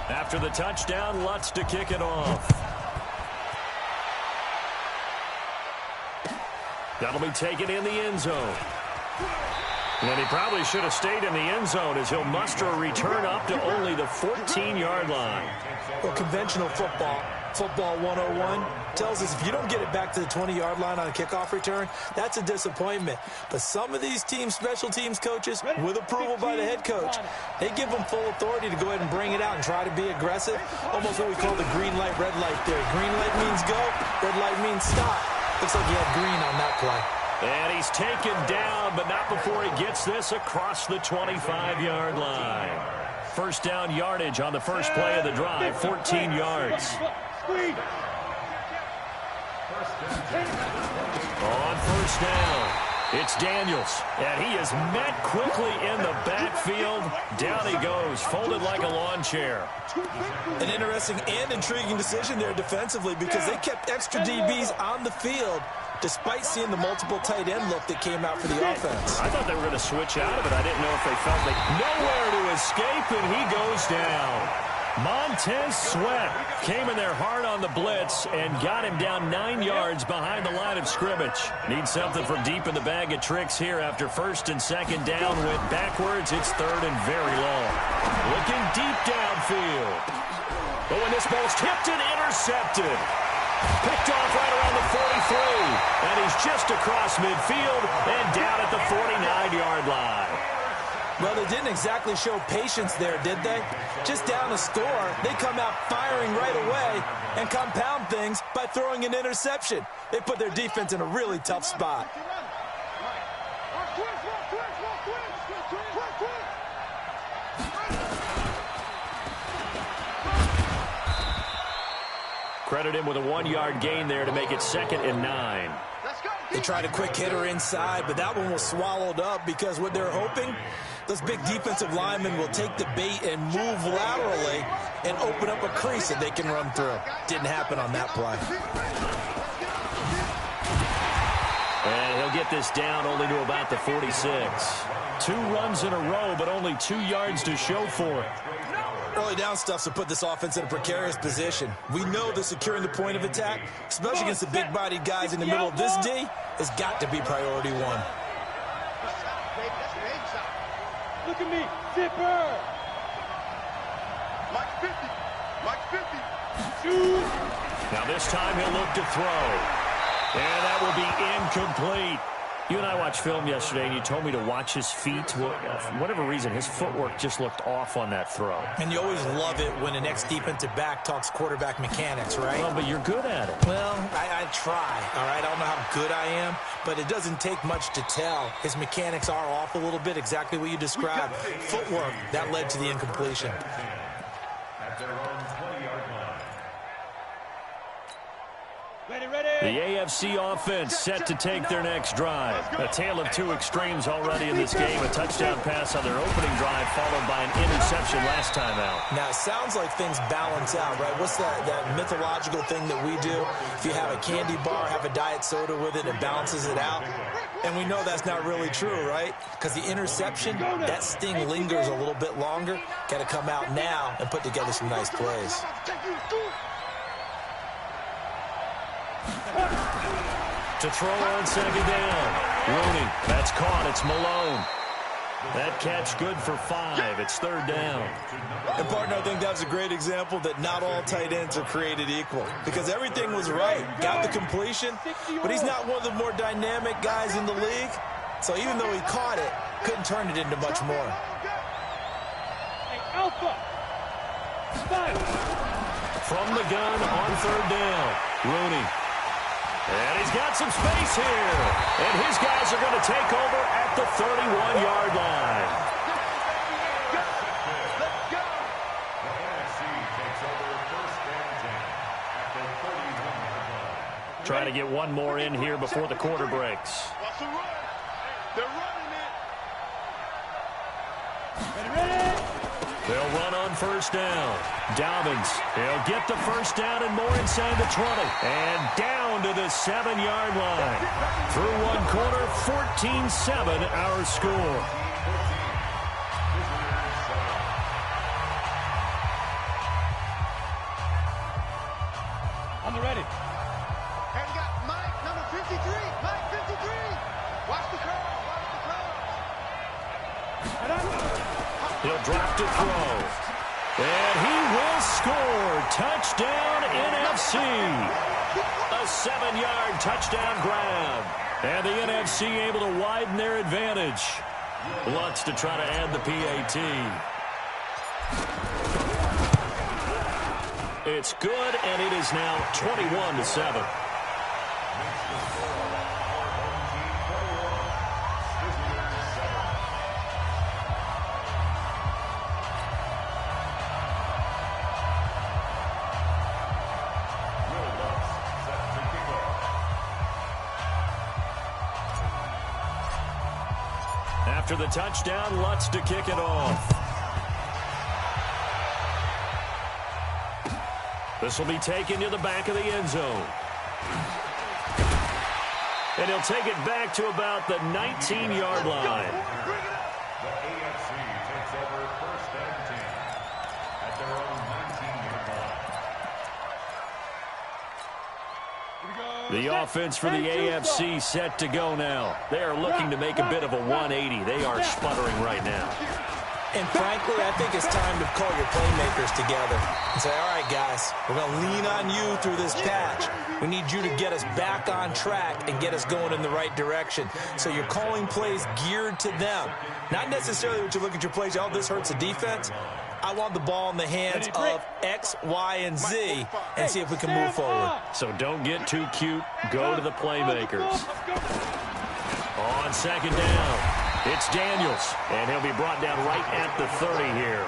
After the touchdown, Lutz to kick it off. That'll be taken in the end zone. And he probably should have stayed in the end zone as he'll muster a return up to only the 14-yard line. Well, conventional football 101, tells us if you don't get it back to the 20-yard line on a kickoff return, that's a disappointment. But some of these teams, special teams coaches, with approval by the head coach, they give them full authority to go ahead and bring it out and try to be aggressive. Almost what we call the green light, red light theory. Green light means go, red light means stop. Looks like he had green on that play. And he's taken down, but not before he gets this across the 25-yard line. First down yardage on the first play of the drive, 14 yards. On first down, it's Daniels, and he is met quickly in the backfield. Down he goes, folded like a lawn chair. An interesting and intriguing decision there defensively because they kept extra DBs on the field despite seeing the multiple tight end look that came out for the offense. I thought they were going to switch out of it. I didn't know if they felt like nowhere to escape, and he goes down. Montez Sweat came in there hard on the blitz and got him down 9 yards behind the line of scrimmage. Needs something from deep in the bag of tricks here after first and second down. Went backwards. It's third and very long. Looking deep downfield. But when this ball's tipped and intercepted. Picked off right around the 43. And he's just across midfield and down at the 49-yard line. Well, they didn't exactly show patience there, did they? Just down a score, they come out firing right away and compound things by throwing an interception. They put their defense in a really tough spot. Credit him with a 1-yard gain there to make it 2nd and 9. They tried a quick hitter inside, but that one was swallowed up because what they're hoping, those big defensive linemen will take the bait and move laterally and open up a crease that they can run through. Didn't happen on that play. And he'll get this down only to about the 46. 2 runs in a row, but only 2 yards to show for it. Early down stuff to put this offense in a precarious position. We know that securing the point of attack, especially against the big-bodied guys in the middle of this D, has got to be priority one. Look at me, zipper. Mike 50. Mike 50. Shoot. Now this time he'll look to throw. And that will be incomplete. You and I watched film yesterday, and you told me to watch his feet. Well, for whatever reason, his footwork just looked off on that throw. And you always love it when an ex-defensive back talks quarterback mechanics, right? Well, but you're good at it. Well, I try, all right? I don't know how good I am, but it doesn't take much to tell. His mechanics are off a little bit, exactly what you described. Footwork, that led to the incompletion. The AFC offense set to take their next drive. A tale of 2 extremes already in this game. A touchdown pass on their opening drive followed by an interception last time out. Now, it sounds like things balance out, right? What's that mythological thing that we do? If you have a candy bar, have a diet soda with it, it balances it out. And we know that's not really true, right? Because the interception, that sting lingers a little bit longer. Got to come out now and put together some nice plays. To throw on second down. Rooney, that's caught. It's Malone. That catch good for 5. It's 3rd down. And, partner, I think that was a great example that not all tight ends are created equal. Because everything was right. Got the completion, but he's not one of the more dynamic guys in the league. So even though he caught it, couldn't turn it into much more. Hey, Alpha. From the gun on 3rd down. Rooney. And he's got some space here. And his guys are going to take over at the 31-yard line. Let's go. Takes over 1st and 10 at the 31-yard line. Trying to get one more in here before the quarter breaks. Watch the run. They're running it. Ready? They'll run on 1st down. Dobbins, he'll get the 1st down and more inside the 20. And down to the 7-yard line. Through 1 quarter, 14-7 our score. drop to throw. And he will score. Touchdown, NFC. A 7-yard touchdown grab. And the NFC able to widen their advantage. Lutz to try to add the PAT. It's good, and it is now 21-7. After the touchdown, Lutz to kick it off. This will be taken to the back of the end zone. And he'll take it back to about the 19-yard line. The AFC takes over first and 10 at their own 19-yard line. The offense for the AFC set to go now. They are looking to make a bit of a 180. They are sputtering right now. And frankly, I think it's time to call your playmakers together and say, all right, guys, we're going to lean on you through this patch. We need you to get us back on track and get us going in the right direction. So you're calling plays geared to them. Not necessarily what you look at your plays, oh, this hurts the defense. I want the ball in the hands of X, Y, and Z and see if we can move forward. So don't get too cute. Go to the playmakers. On second down, it's Daniels, and he'll be brought down right at the 30 here.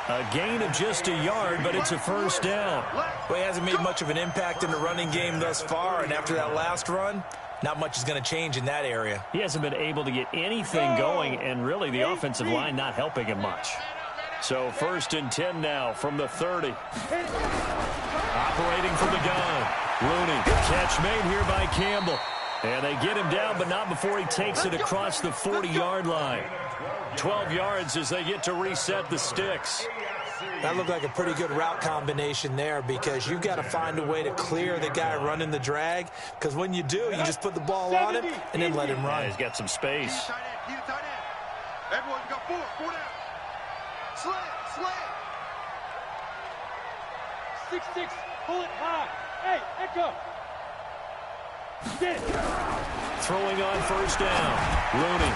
A gain of just a yard, but it's a first down. Well, he hasn't made much of an impact in the running game thus far, and after that last run, not much is going to change in that area. He hasn't been able to get anything going, and really the offensive line not helping him much. So first and 10 now from the 30. Operating from the gun. Rooney, catch made here by Campbell. And they get him down, but not before he takes it across the 40-yard line. 12 yards as they get to reset the sticks. That looked like a pretty good route combination there because you've got to find a way to clear the guy running the drag, because when you do, you just put the ball on him and then let him run. Yeah, he's got some space. Everyone's got four down. Slant. 6-6, pull it high. Hey, Echo. Throwing on first down. Rooney.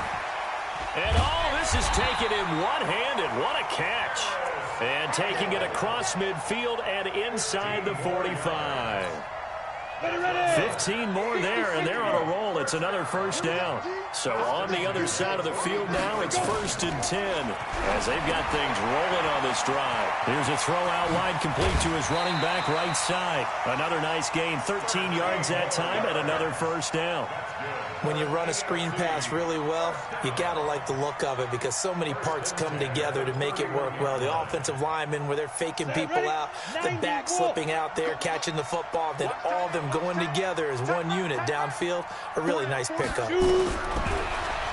And this is taken in one-handed. What a catch. And taking it across midfield and inside the 45. 15 more there, and they're on a roll. It's another first down. So on the other side of the field now, it's first and 10 as they've got things rolling on this drive. Here's a throw out wide, complete to his running back right side. Another nice gain, 13 yards that time, and another first down. When you run a screen pass really well, you got to like the look of it because so many parts come together to make it work well. The offensive linemen, where they're faking people out, the back slipping out there, catching the football, then all of them going together as one unit downfield. A really nice pickup.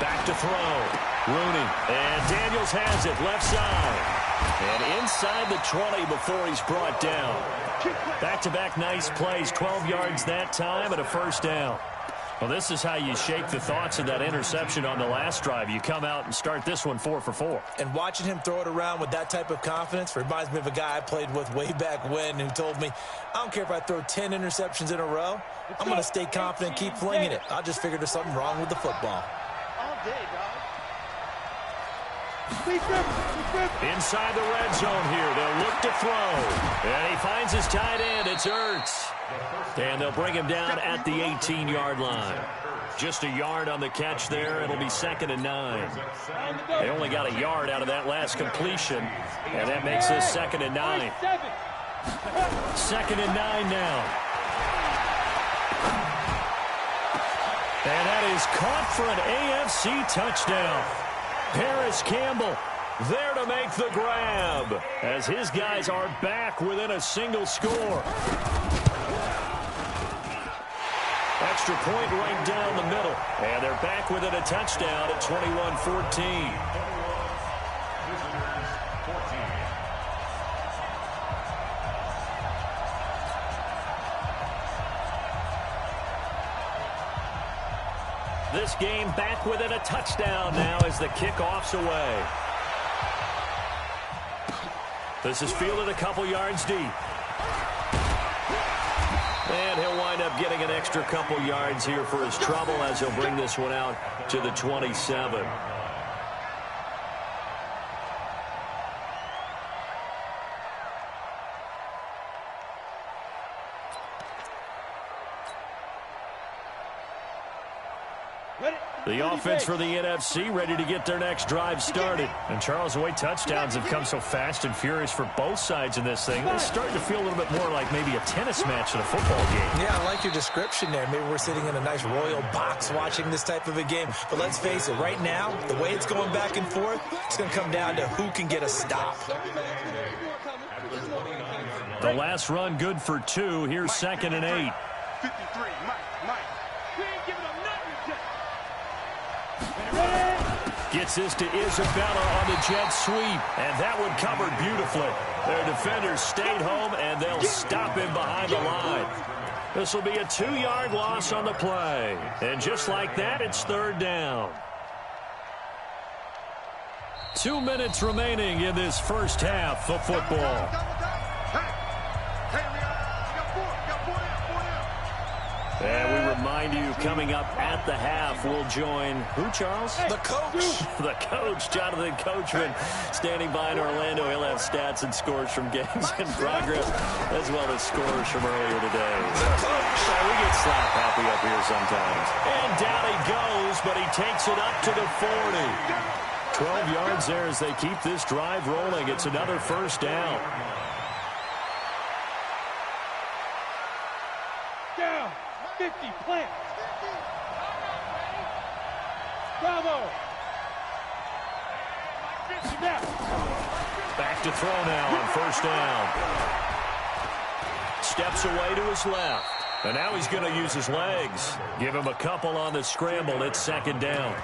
Back to throw. Rooney. And Daniels has it left side. And inside the 20 before he's brought down. Back-to-back nice plays. 12 yards that time and a first down. Well, this is how you shake the thoughts of that interception on the last drive. You come out and start this one 4 for 4. And watching him throw it around with that type of confidence reminds me of a guy I played with way back when who told me, I don't care if I throw 10 interceptions in a row. I'm going to stay confident, keep flinging it. I just figured there's something wrong with the football. All day, dog. Inside the red zone here. They'll look to throw. And he finds his tight end. It's Ertz. And they'll bring him down at the 18-yard line. Just a yard on the catch there. It'll be second and 9. They only got a yard out of that last completion. And that makes this second and 9. Second and 9 now. And that is caught for an AFC touchdown. Paris Campbell there to make the grab as his guys are back within a single score. Extra point right down the middle. And they're back within a touchdown at 21-14. This game back within a touchdown now as the kickoff's away. This is fielded a couple yards deep. And he'll wind up getting an extra couple yards here for his trouble as he'll bring this one out to the 27. The offense for the NFC ready to get their next drive started. And Charles, the way touchdowns have come so fast and furious for both sides in this thing, it's starting to feel a little bit more like maybe a tennis match than a football game. Yeah, I like your description there. Maybe we're sitting in a nice royal box watching this type of a game. But let's face it, right now, the way it's going back and forth, it's going to come down to who can get a stop. The last run good for 2. Here's 2nd and 8. 53, Mike. We ain't giving up nothing. Gets this to Isabella on the jet sweep, and that one covered beautifully. Their defenders stayed home, and they'll stop him behind the line. This will be a 2-yard loss on the play. And just like that, it's 3rd down. 2 minutes remaining in this first half of football. And we remind you, coming up at the half, we'll join who, Charles? The coach. The coach, Jonathan Coachman, standing by in Orlando. He'll have stats and scores from games in progress, as well as scores from earlier today. We get slap happy up here sometimes. And down he goes, but he takes it up to the 40. 12 yards there as they keep this drive rolling. It's another 1st down. Down. 50, plant. Bravo. Back to throw now on 1st down. Steps away to his left. And now he's going to use his legs. Give him a couple on the scramble. It's 2nd down.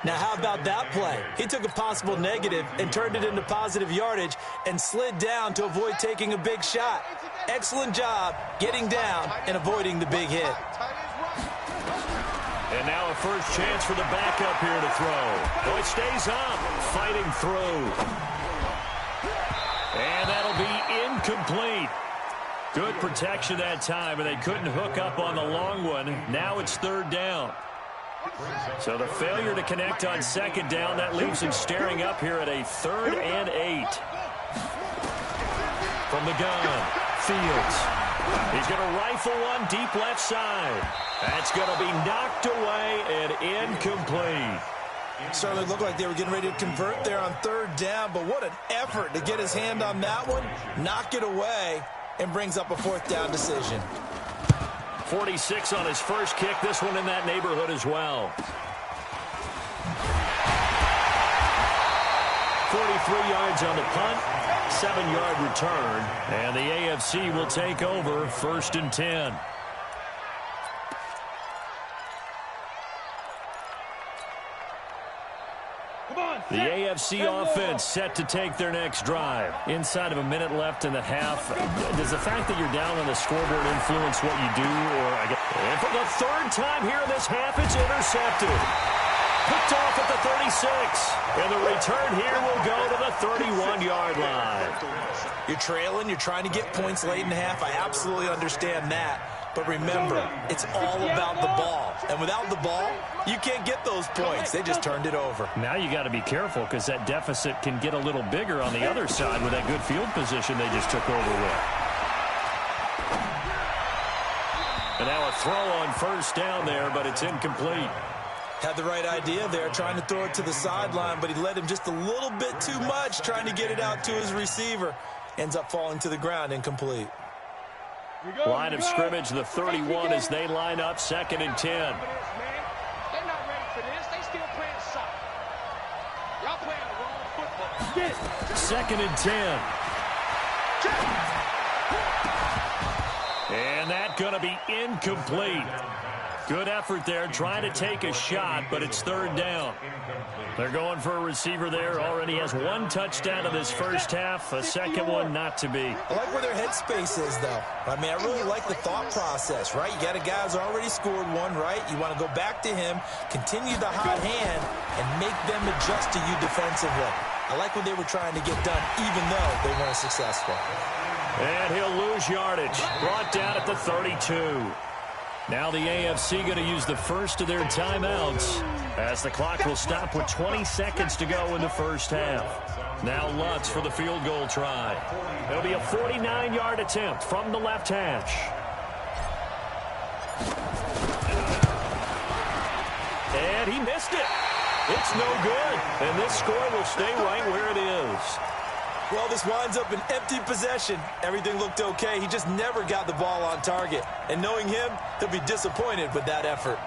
Now, how about that play? He took a possible negative and turned it into positive yardage and slid down to avoid taking a big shot. Excellent job getting down and avoiding the big hit. And now a first chance for the backup here to throw. Oh, it stays up, fighting through. And that'll be incomplete. Good protection that time, and they couldn't hook up on the long one. Now it's 3rd down. So the failure to connect on 2nd down, that leaves him staring up here at a 3rd and 8. From the gun, Fields. He's going to rifle one deep left side. That's going to be knocked away and incomplete. Certainly looked like they were getting ready to convert there on 3rd down, but what an effort to get his hand on that one, knock it away, and brings up a 4th down decision. 46 on his first kick. This one in that neighborhood as well. 43 yards on the punt, 7-yard return, and the AFC will take over 1st and 10. The AFC offense set to take their next drive. Inside of a minute left in the half. Does the fact that you're down on the scoreboard influence what you do? And for the 3rd time here in this half, it's intercepted. Picked off at the 36. And the return here will go to the 31-yard line. You're trailing. You're trying to get points late in the half. I absolutely understand that. But remember, it's all about the ball. And without the ball, you can't get those points. They just turned it over. Now you got to be careful because that deficit can get a little bigger on the other side with that good field position they just took over with. And now a throw on 1st down there, but it's incomplete. Had the right idea there, trying to throw it to the sideline, but he led him just a little bit too much, trying to get it out to his receiver. Ends up falling to the ground, incomplete. Line of scrimmage, the 31 as they line up, 2nd and 10. They're not ready for this. They still playing soccer. Y'all playing the wrong football. Get it. 2nd and 10. And that going to be incomplete. Good effort there, trying to take a shot, but it's 3rd down. They're going for a receiver there. Already has 1 touchdown in this first half, a 2nd one not to be. I like where their headspace is, though. I mean, I really like the thought process, right? You got a guy who's already scored 1, right? You want to go back to him, continue the hot hand, and make them adjust to you defensively. I like what they were trying to get done, even though they weren't successful. And he'll lose yardage. Brought down at the 32. Now the AFC going to use the first of their timeouts as the clock will stop with 20 seconds to go in the first half. Now Lutz for the field goal try. It'll be a 49-yard attempt from the left hash. And he missed it. It's no good. And this score will stay right where it is. Well, this winds up an empty possession. Everything looked okay. He just never got the ball on target. And knowing him, he'll be disappointed with that effort.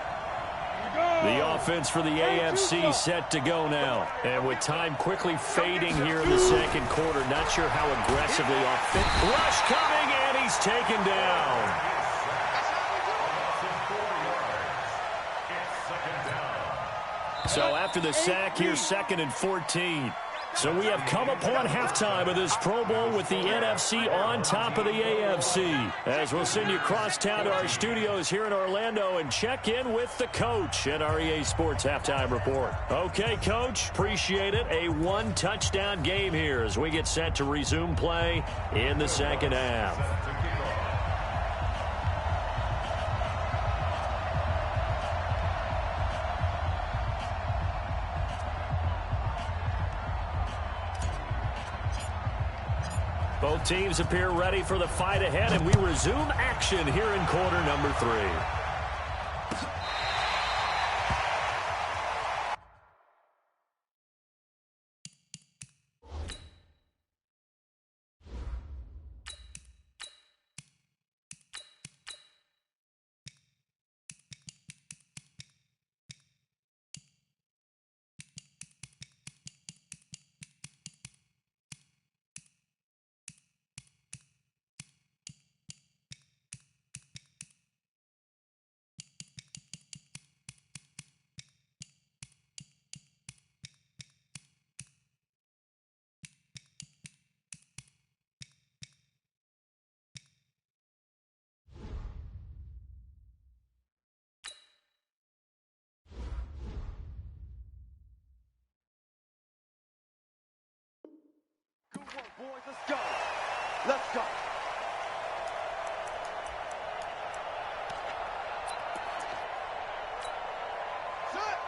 The offense for the AFC set to go now. And with time quickly fading here in the second quarter, not sure how aggressively offensive. Rush coming, and he's taken down. So after the sack, here's 2nd and 14. So we have come upon halftime of this Pro Bowl with the NFC on top of the AFC. As we'll send you across town to our studios here in Orlando and check in with the coach at our EA Sports Halftime Report. Okay, Coach, appreciate it. A one-touchdown game here as we get set to resume play in the second half. Both teams appear ready for the fight ahead, and we resume action here in quarter number 3. Boys, let's go. Let's go.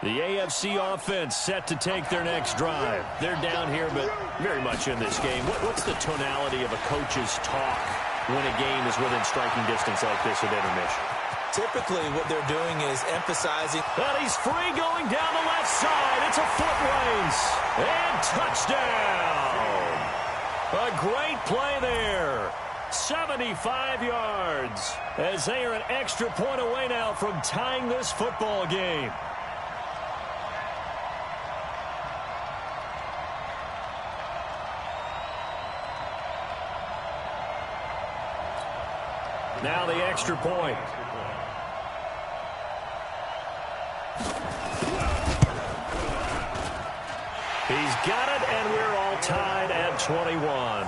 The AFC offense set to take their next drive. They're down here, but very much in this game. What's the tonality of a coach's talk when a game is within striking distance like this at intermission? Typically, what they're doing is emphasizing. But he's free going down the left side. It's a foot race. And touchdown. A great play there. 75 yards as they are an extra point away now from tying this football game. Now the extra point. He's got it, and we're all tied at 21.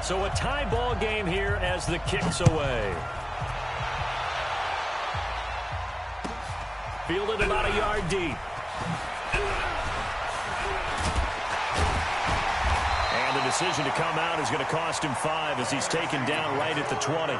So a tie ball game here as the kick's away. Fielded about a yard deep. And the decision to come out is going to cost him 5 as he's taken down right at the 20.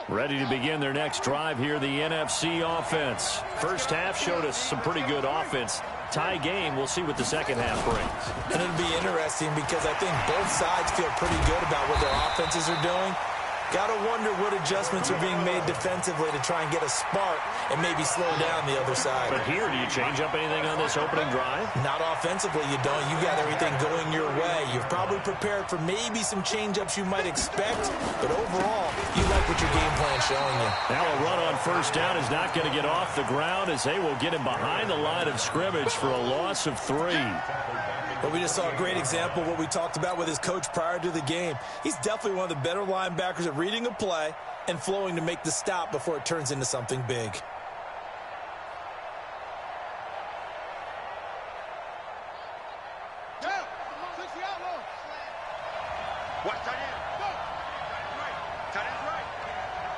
Ready to begin their next drive here, the NFC offense. First half showed us some pretty good offense. Tie game, we'll see what the second half brings. And it'll be interesting because I think both sides feel pretty good about what their offenses are doing. Got to wonder what adjustments are being made defensively to try and get a spark and maybe slow down the other side. But here, do you change up anything on this opening drive? Not offensively, you don't. You got everything going your way. You've probably prepared for maybe some change-ups you might expect, but overall, you like what your game plan's showing you. Now a run on first down is not going to get off the ground as they will get him behind the line of scrimmage for a loss of 3. But we just saw a great example of what we talked about with his coach prior to the game. He's definitely one of the better linebackers at reading a play and flowing to make the stop before it turns into something big. Watch tight end. Go. Right. Tight end's right.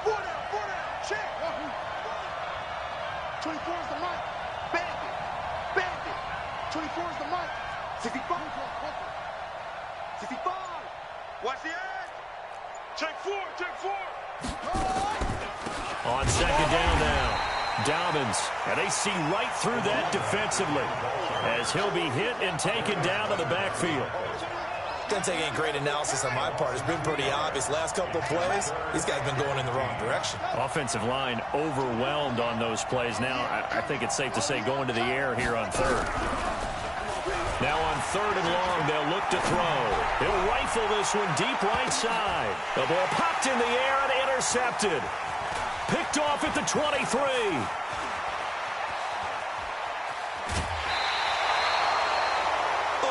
4 down. Check. 24 is the mic. Bandit. 24 is the mic. 65. 65. Watch the edge. Check 4. On second down now, Dobbins, and they see right through that defensively as he'll be hit and taken down to the backfield. Doesn't take any great analysis on my part. It's been pretty obvious. Last couple of plays, these guys have been going in the wrong direction. Offensive line overwhelmed on those plays. Now, I think it's safe to say going to the air here on third. Now on 3rd and long, they'll look to throw. He'll rifle this one deep right side. The ball popped in the air and intercepted. Picked off at the 23.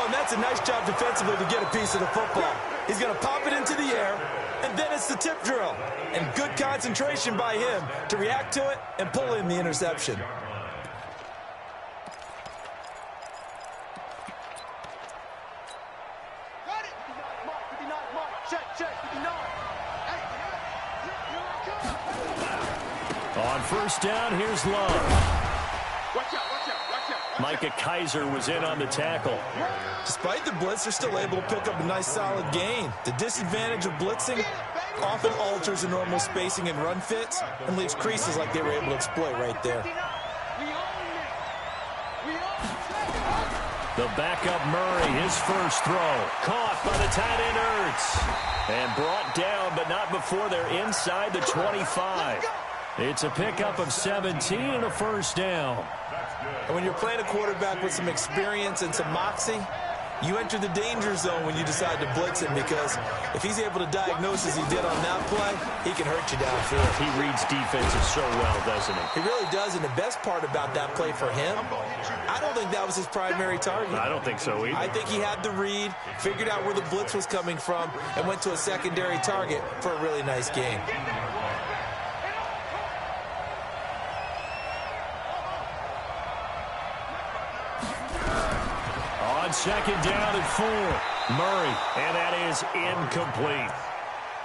And that's a nice job defensively to get a piece of the football. He's going to pop it into the air, and then it's the tip drill. And good concentration by him to react to it and pull in the interception. Got it. 59 mark. Check. 59. On first down, here's Love. Watch out. Micah Kaiser was in on the tackle. Despite the blitz, they're still able to pick up a nice solid gain. The disadvantage of blitzing often alters the normal spacing and run fits and leaves creases like they were able to exploit right there. The backup Murray, his first throw. Caught by the tight end Ertz. And brought down, but not before they're inside the 25. It's a pickup of 17 and a first down. And when you're playing a quarterback with some experience and some moxie, you enter the danger zone when you decide to blitz him, because if he's able to diagnose as he did on that play, he can hurt you downfield. He reads defenses so well, doesn't he? He really does, and the best part about that play for him, I don't think that was his primary target. I don't think so either. I think he had the read, figured out where the blitz was coming from, and went to a secondary target for a really nice game. On second down and 4, Murray, and that is incomplete.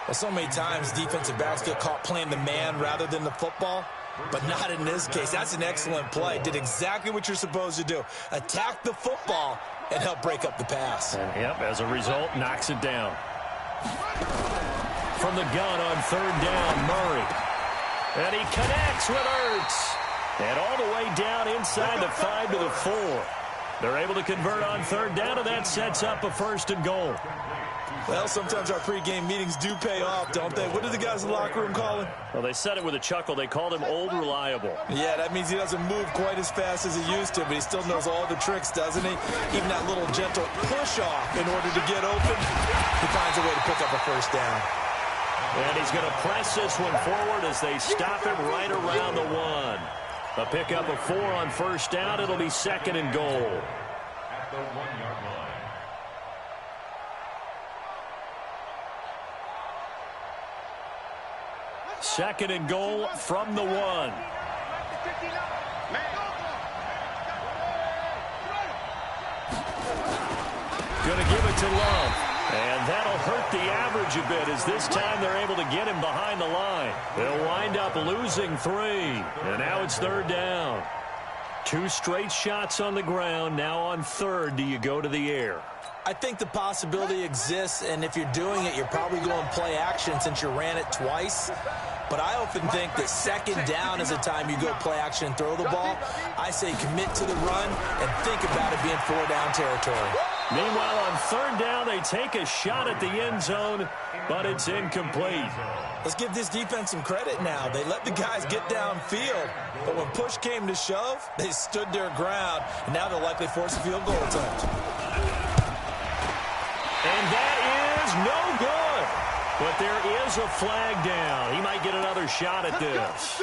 Well, so many times defensive backs get caught playing the man rather than the football, but not in this case. That's an excellent play. Did exactly what you're supposed to do. Attack the football and help break up the pass. And, yep, as a result, knocks it down. From the gun on third down, Murray. And he connects with Ertz. And all the way down inside the 5 to the 4. They're able to convert on third down, and that sets up a 1st and goal. Well, sometimes our pregame meetings do pay off, don't they? What did the guys in the locker room call him? Well, they said it with a chuckle. They called him Old Reliable. Yeah, that means he doesn't move quite as fast as he used to, but he still knows all the tricks, doesn't he? Even that little gentle push-off in order to get open, he finds a way to pick up a 1st down. And he's going to press this one forward as they stop him right around the 1. A pickup of 4 on first down. It'll be 2nd and goal. At the 1-yard line. Second and goal from the 1. Going to give it to Love. And that'll hurt the average a bit, as this time they're able to get him behind the line. They'll wind up losing 3. And now it's 3rd down. 2 straight shots on the ground. Now on 3rd, do you go to the air? I think the possibility exists, and if you're doing it, you're probably going play action since you ran it twice. But I often think that 2nd down is a time you go play action and throw the ball. I say commit to the run and think about it being 4-down territory. Meanwhile, on third down, they take a shot at the end zone, but it's incomplete. Let's give this defense some credit now. They let the guys get downfield, but when push came to shove, they stood their ground, and now they'll likely force a field goal attempt. And that is no good. But there is a flag down. He might get another shot at this.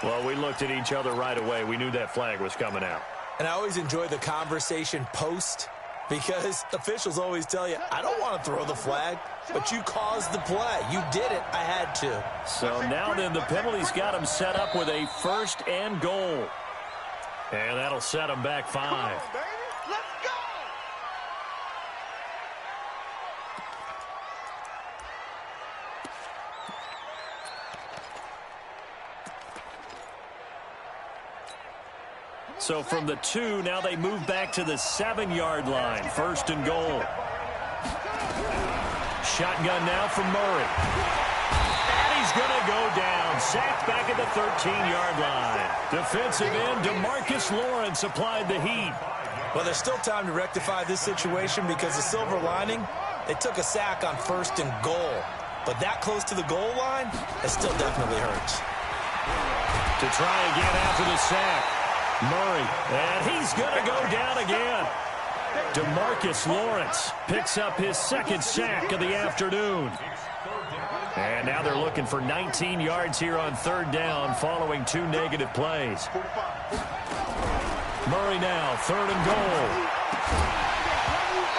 Well, we looked at each other right away. We knew that flag was coming out. And I always enjoy the conversation post, because officials always tell you, I don't want to throw the flag, but you caused the play. You did it. I had to. So now then the penalty's got him set up with a 1st and goal. And that'll set him back 5. Come on, baby. Let's go! So from the 2, now they move back to the 7-yard line. 1st and goal. Shotgun now from Murray. And he's going to go down. Sacked back at the 13-yard line. Defensive end DeMarcus Lawrence applied the heat. Well, there's still time to rectify this situation because the silver lining, they took a sack on 1st and goal. But that close to the goal line, it still definitely hurts. To try again after the sack. Murray, and he's going to go down again. DeMarcus Lawrence picks up his 2nd sack of the afternoon. And now they're looking for 19 yards here on 3rd down following 2 negative plays. Murray now, 3rd and goal.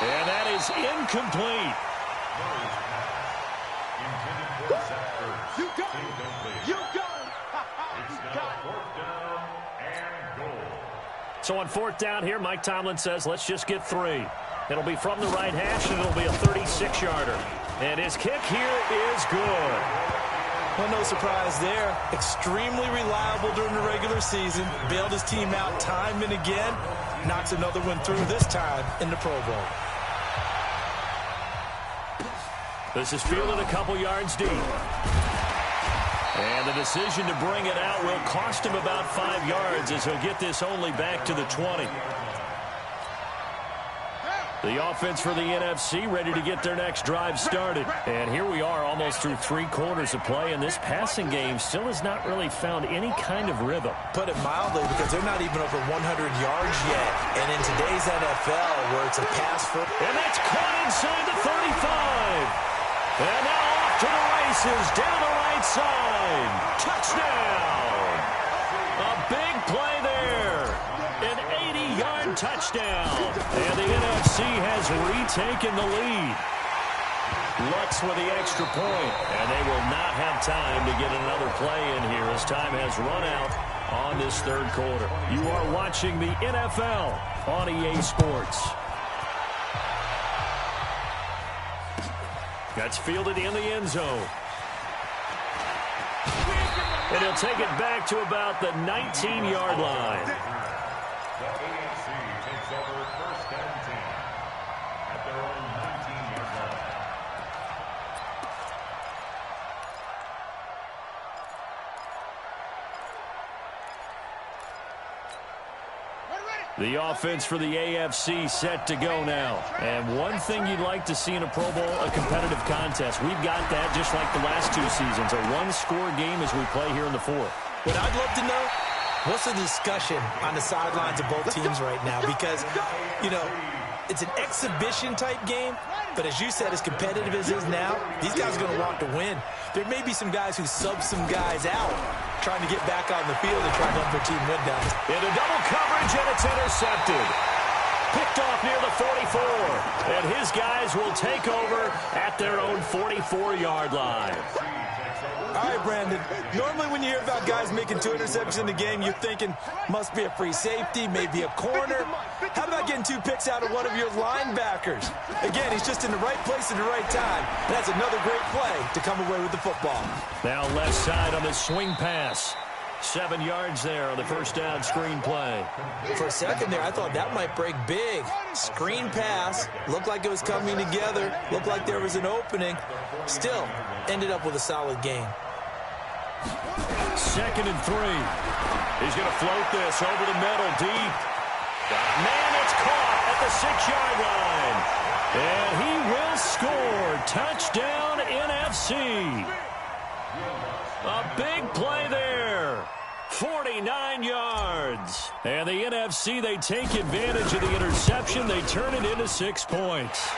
And that is incomplete. You got it! You got it! So on 4th down here, Mike Tomlin says, let's just get 3. It'll be from the right hash, and it'll be a 36-yarder. And his kick here is good. Well, no surprise there. Extremely reliable during the regular season. Bailed his team out time and again. Knocks another one through, this time in the Pro Bowl. This is fielded a couple yards deep. And the decision to bring it out will cost him about 5 yards as he'll get this only back to the 20. The offense for the NFC ready to get their next drive started. And here we are almost through 3 quarters of play, and this passing game still has not really found any kind of rhythm. Put it mildly, because they're not even over 100 yards yet. And in today's NFL, where it's a pass for... And that's caught inside the 35. And now off to the races down the right side. Touchdown. A big play there. An 80-yard touchdown. And the NFC has retaken the lead. Lutz with the extra point. And they will not have time to get another play in here as time has run out on this 3rd quarter. You are watching the NFL on EA Sports. That's fielded in the end zone. And he'll take it back to about the 19-yard line. The AFC takes over 1st and 10 at their own 19-yard line. The offense for the AFC set to go now. And one thing you'd like to see in a Pro Bowl, a competitive contest. We've got that just like the last 2 seasons, a 1-score game as we play here in the 4th. What I'd love to know, what's the discussion on the sidelines of both teams right now? Because, you know, it's an exhibition-type game, but as you said, as competitive as it is now, these guys are going to want to win. There may be some guys who sub some guys out, trying to get back on the field and try to help their team win down. Into double coverage, and it's intercepted. Picked off near the 44. And his guys will take over at their own 44-yard line. All right, Brandon. Normally when you hear about guys making 2 interceptions in the game, you're thinking must be a free safety, maybe a corner. How about getting 2 picks out of one of your linebackers? Again, he's just in the right place at the right time. And that's another great play to come away with the football. Now left side on the swing pass. 7 yards there on the 1st down screen play. For a second there, I thought that might break big. Screen pass. Looked like it was coming together. Looked like there was an opening. Still, ended up with a solid game. 2nd and 3. He's going to float this over the middle deep. Man, it's caught at the 6-yard line. Touchdown, NFC. A big play there. 49 yards. And the NFC, they take advantage of the interception. They turn it into 6 points.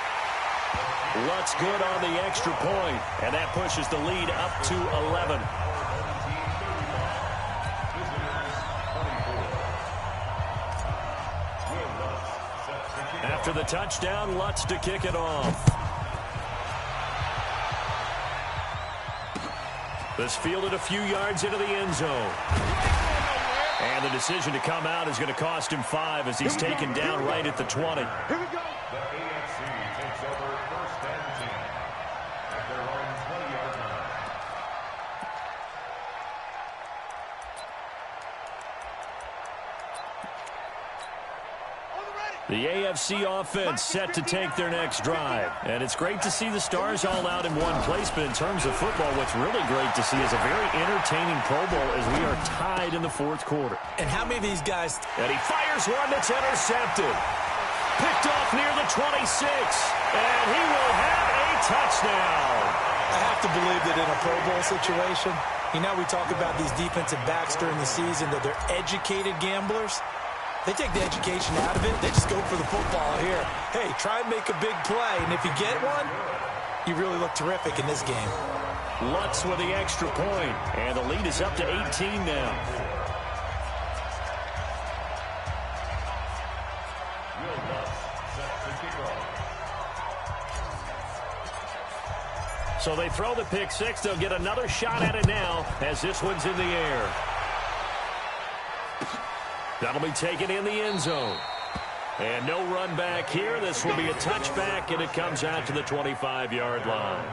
Lutz good on the extra point, and that pushes the lead up to 11. After the touchdown, Lutz to kick it off. This fielded a few yards into the end zone. And the decision to come out is going to cost him 5 as he's taken down right at the 20. Here we go. The AFC takes over first and 10 at their own 20-yard line. The AFC offense set to take their next drive. And it's great to see the stars all out in one place, but in terms of football, what's really great to see is a very entertaining Pro Bowl as we are tied in the 4th quarter. And how many of these guys... And he fires one that's intercepted. Picked off near the 26. And he will have a touchdown. I have to believe that in a Pro Bowl situation, you know, we talk about these defensive backs during the season, that they're educated gamblers. They take the education out of it. They just go for the football here. Hey, try and make a big play, and if you get one, you really look terrific in this game. Lutz with the extra point, and the lead is up to 18 now. So they throw the pick 6. They'll get another shot at it now as this one's in the air. That'll be taken in the end zone. And no run back here. This will be a touchback, and it comes out to the 25-yard line.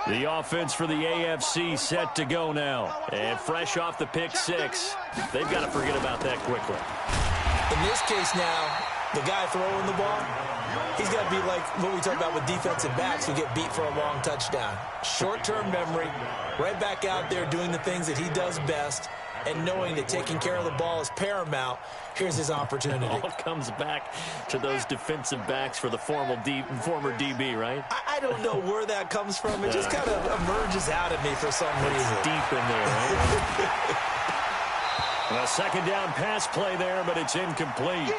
The offense for the AFC set to go now. And fresh off the pick 6, they've got to forget about that quickly. In this case now, the guy throwing the ball, he's got to be like what we talk about with defensive backs who get beat for a long touchdown. Short-term memory, right back out there doing the things that he does best, and knowing that taking care of the ball is paramount. Here's his opportunity. It all comes back to those defensive backs for the former DB, right? I don't know where that comes from. It just kind of emerges out at me for some reason. It's deep in there, right? A second down pass play there, but it's incomplete.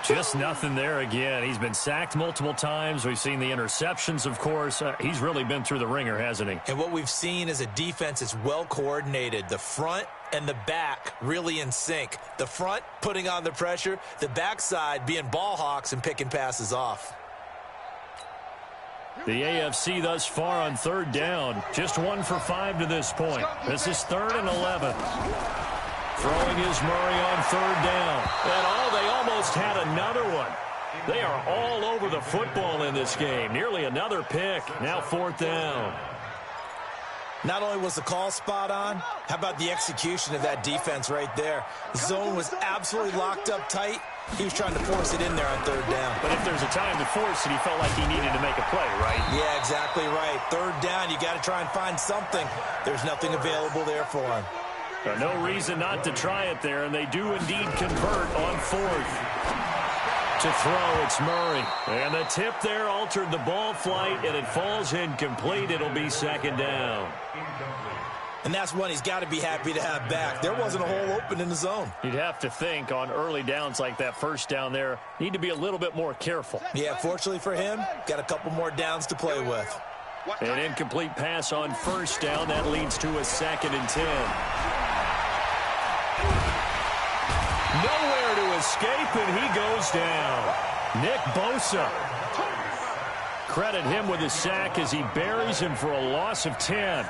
Just nothing there again. He's been sacked multiple times. We've seen the interceptions, of course. He's really been through the ringer, hasn't he? And what we've seen is a defense that's well coordinated. The front and the back really in sync. The front putting on the pressure. The backside being ball hawks and picking passes off. The AFC thus far on third down. Just 1 for 5 to this point. This is 3rd and 11. Throwing is Murray on third down. And they almost had another one. They are all over the football in this game. Nearly another pick. Now 4th down. Not only was the call spot on, how about the execution of that defense right there? The zone was absolutely locked up tight. He was trying to force it in there on third down. But if there's a time to force it, he felt like he needed to make a play, right? Yeah, exactly right. Third down, you got to try and find something. There's nothing available there for him. No reason not to try it there, and they do indeed convert on 4th. To throw, it's Murray. And the tip there altered the ball flight, and it falls incomplete. It'll be 2nd down. And that's one he's got to be happy to have back. There wasn't a hole open in the zone. You'd have to think on early downs like that first down there, need to be a little bit more careful. Yeah, fortunately for him, got a couple more downs to play with. An incomplete pass on 1st down. That leads to a 2nd and 10. Nowhere to escape, and he goes down. Nick Bosa. Credit him with his sack as he buries him for a loss of 10.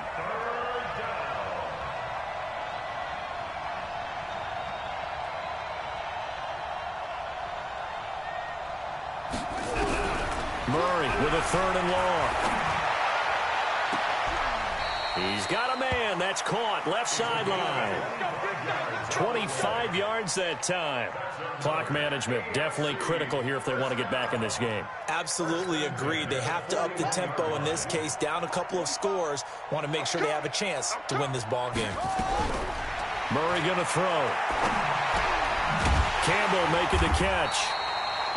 Murray with a 3rd and long. He's got a man. That's caught. Left sideline. 25 yards that time. Clock management definitely critical here if they want to get back in this game. Absolutely agreed. They have to up the tempo in this case, down a couple of scores. Want to make sure they have a chance to win this ball game. Murray going to throw. Campbell making the catch.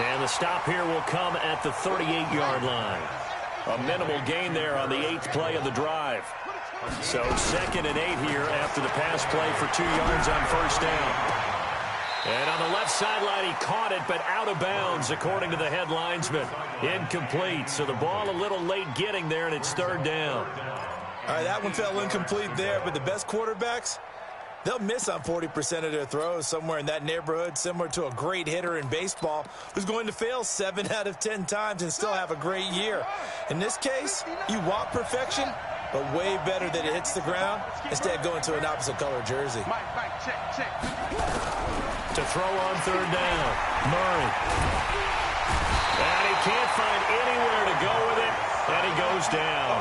And the stop here will come at the 38-yard line. A minimal gain there on the 8th play of the drive. So 2nd and 8 here after the pass play for 2 yards on first down. And on the left sideline, he caught it, but out of bounds, according to the head linesman. Incomplete. So the ball a little late getting there, and it's 3rd down. All right, that one fell incomplete there, but the best quarterbacks, they'll miss on 40% of their throws, somewhere in that neighborhood, similar to a great hitter in baseball who's going to fail 7 out of 10 times and still have a great year. In this case, you want perfection, but way better that it hits the ground instead of going to an opposite color jersey. To throw on 3rd down, Murray. And he can't find anywhere to go with it, and he goes down.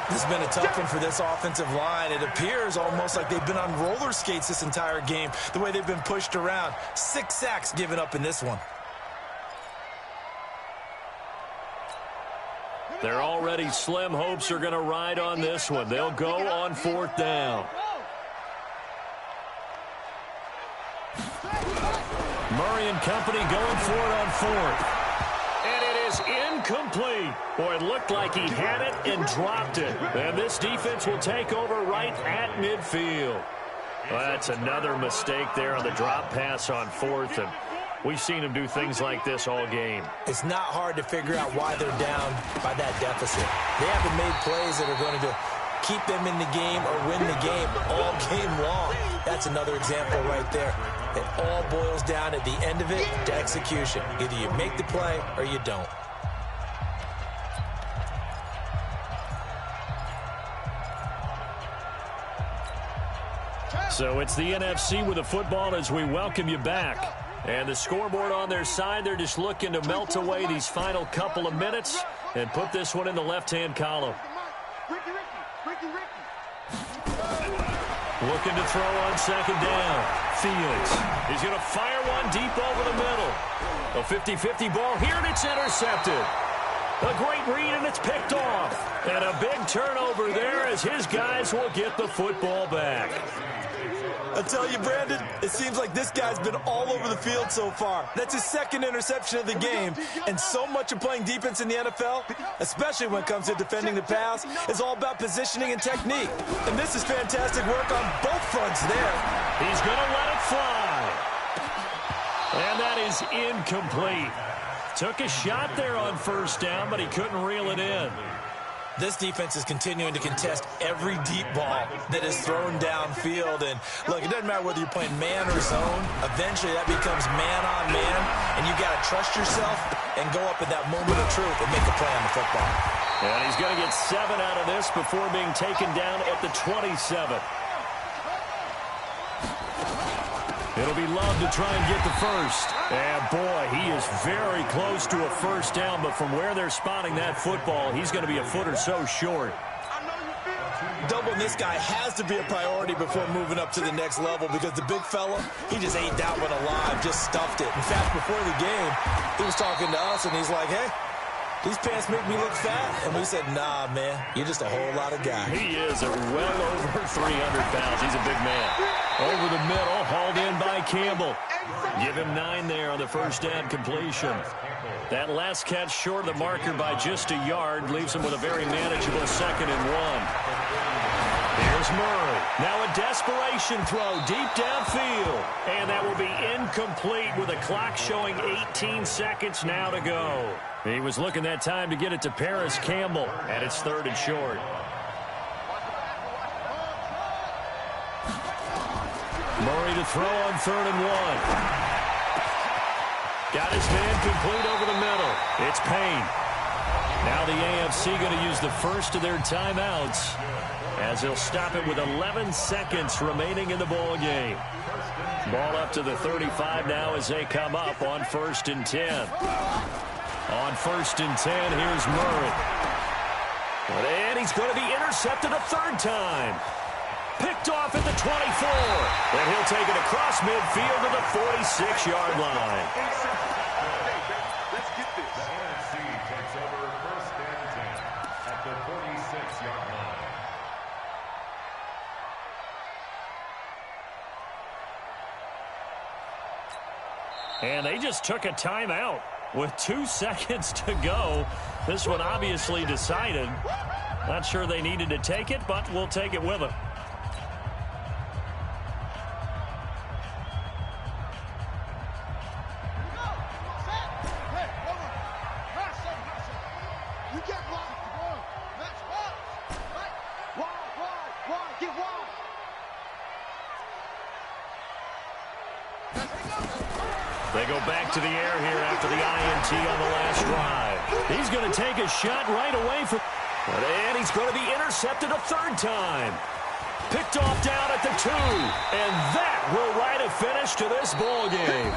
This has been a tough one for this offensive line. It appears almost like they've been on roller skates this entire game, the way they've been pushed around. 6 sacks given up in this one. Their already slim hopes are going to ride on this one. They'll go on 4th down. Murray and company going for it on 4th. And it is incomplete. Boy, it looked like he had it and dropped it. And this defense will take over right at midfield. Well, that's another mistake there on the drop pass on 4th. And we've seen him do things like this all game. It's not hard to figure out why they're down by that deficit. They haven't made plays that are going to keep them in the game or win the game all game long. That's another example right there. It all boils down at the end of it to execution. Either you make the play or you don't. So it's the NFC with the football as we welcome you back. And the scoreboard on their side, they're just looking to melt away these final couple of minutes and put this one in the left-hand column. Looking to throw on 2nd down. Fields. He's going to fire one deep over the middle. A 50-50 ball here, and it's intercepted. A great read, and it's picked off. And a big turnover there as his guys will get the football back. I tell you, Brandon, it seems like this guy's been all over the field so far. That's his 2nd interception of the game. And so much of playing defense in the NFL, especially when it comes to defending the pass, is all about positioning and technique. And this is fantastic work on both fronts there. He's going to let it fly. And that is incomplete. Took a shot there on 1st down, but he couldn't reel it in. This defense is continuing to contest every deep ball that is thrown downfield. And, look, it doesn't matter whether you're playing man or zone. Eventually, that becomes man-on-man, and you got to trust yourself and go up at that moment of truth and make a play on the football. And he's going to get 7 out of this before being taken down at the 27. It'll be Love to try and get the first. And, boy, he is very close to a first down, but from where they're spotting that football, he's going to be a foot or so short. Doubling this guy has to be a priority before moving up to the next level because the big fella, he just ate that one alive, just stuffed it. In fact, before the game, he was talking to us, and he's like, hey, these pants make me look fat. And we said, nah, man, you're just a whole lot of guy. He is well over 300 pounds. He's a big man. Over the middle, hauled in by Campbell. Give him 9 there on the first down completion. That last catch short of the marker by just a yard leaves him with a very manageable 2nd and 1. Here's Murray. Now a desperation throw deep downfield. And that will be incomplete with the clock showing 18 seconds now to go. He was looking that time to get it to Paris Campbell. And it's 3rd and short. Murray to throw on 3rd and 1. Got his man complete over the middle. It's Payne. Now the AFC going to use the first of their timeouts as they'll stop it with 11 seconds remaining in the ball game. Ball up to the 35 now as they come up on 1st and 10. On 1st and 10, here's Murray. And he's going to be intercepted a 3rd time. Picked picked off at the 24. And he'll take it across midfield to the 46-yard line. Let's get this. The NFC takes over first and 10 at the 46-yard line. And they just took a timeout with 2 seconds to go. This one obviously decided. Not sure they needed to take it, but we'll take it with them. They go back to the air here after the INT on the last drive. He's going to take a shot right away from... And he's going to be intercepted a third time. Picked off down at the 2. And that will write a finish to this ball game.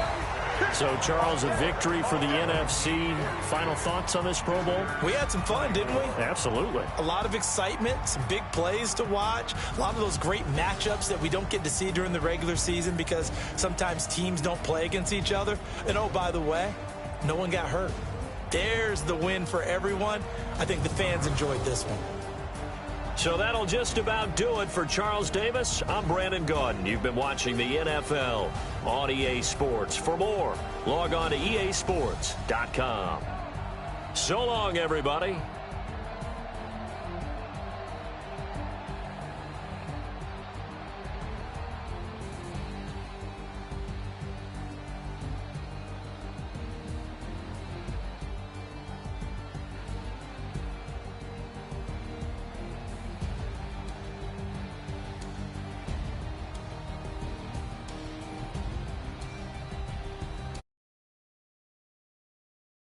So, Charles, a victory for the NFC. Final thoughts on this Pro Bowl? We had some fun, didn't we? Absolutely. A lot of excitement, some big plays to watch, a lot of those great matchups that we don't get to see during the regular season because sometimes teams don't play against each other. And, oh, by the way, no one got hurt. There's the win for everyone. I think the fans enjoyed this one. So that'll just about do it for Charles Davis. I'm Brandon Gaudin. You've been watching the NFL on EA Sports. For more, log on to easports.com. So long, everybody.